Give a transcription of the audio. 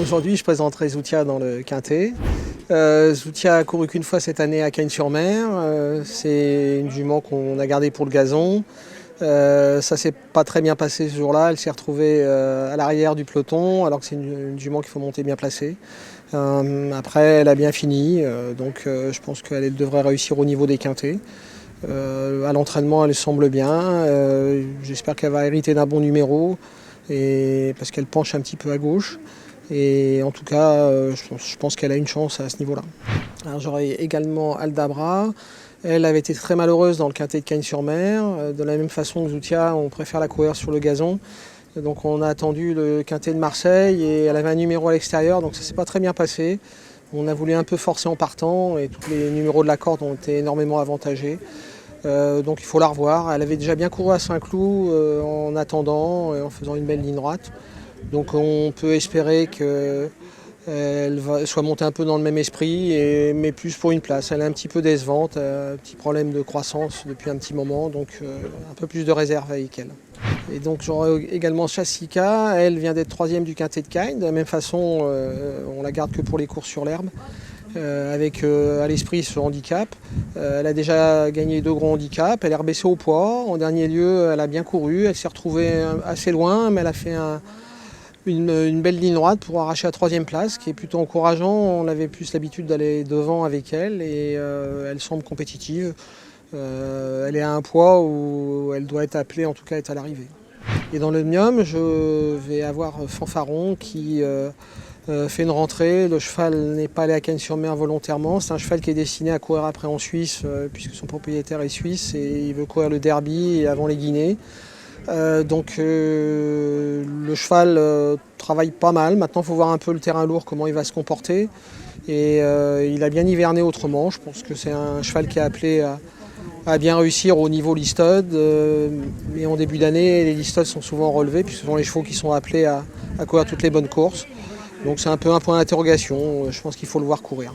Aujourd'hui, je présenterai Zoutia dans le Quintet. Zoutia a couru qu'une fois cette année à Cagnes-sur-Mer. C'est une jument qu'on a gardée pour le gazon. Ça s'est pas très bien passé ce jour-là. Elle s'est retrouvée à l'arrière du peloton, alors que c'est une jument qu'il faut monter bien placée. Après, elle a bien fini, donc je pense qu'elle devrait réussir au niveau des quintets. À l'entraînement, elle semble bien. J'espère qu'elle va hériter d'un bon numéro, parce qu'elle penche un petit peu à gauche. Et en tout cas, je pense qu'elle a une chance à ce niveau-là. Alors j'aurai également Aldabra. Elle avait été très malheureuse dans le quintet de Cagnes-sur-Mer. De la même façon que Zoutia, on préfère la courir sur le gazon. Donc on a attendu le quintet de Marseille et elle avait un numéro à l'extérieur, donc ça ne s'est pas très bien passé. On a voulu un peu forcer en partant et tous les numéros de la corde ont été énormément avantagés. Donc il faut la revoir. Elle avait déjà bien couru à Saint-Cloud en attendant et en faisant une belle ligne droite. Donc on peut espérer qu'elle soit montée un peu dans le même esprit, mais plus pour une place. Elle est un petit peu décevante, un petit problème de croissance depuis un petit moment, donc un peu plus de réserve avec elle. Et donc j'aurai également Chassica, elle vient d'être 3e du quintet de Cagnes. De la même façon, on la garde que pour les courses sur l'herbe, avec à l'esprit ce handicap. Elle a déjà gagné 2 gros handicaps, elle est rebaissée au poids. En dernier lieu, elle a bien couru, elle s'est retrouvée assez loin, mais elle a fait une belle ligne droite pour arracher la 3e place, qui est plutôt encourageant. On avait plus l'habitude d'aller devant avec elle et elle semble compétitive. Elle est à un poids où elle doit être appelée, en tout cas être à l'arrivée. Et dans l'omnium, je vais avoir Fanfaron qui fait une rentrée. Le cheval n'est pas allé à Cagnes-sur-Mer volontairement. C'est un cheval qui est destiné à courir après en Suisse, puisque son propriétaire est suisse et il veut courir le derby avant les Guinées. Donc le cheval travaille pas mal. Maintenant, il faut voir un peu le terrain lourd, comment il va se comporter. Et il a bien hiverné autrement. Je pense que c'est un cheval qui est appelé à bien réussir au niveau listed. Mais en début d'année, les listed sont souvent relevés, puisque ce sont les chevaux qui sont appelés à courir toutes les bonnes courses. Donc c'est un peu un point d'interrogation. Je pense qu'il faut le voir courir.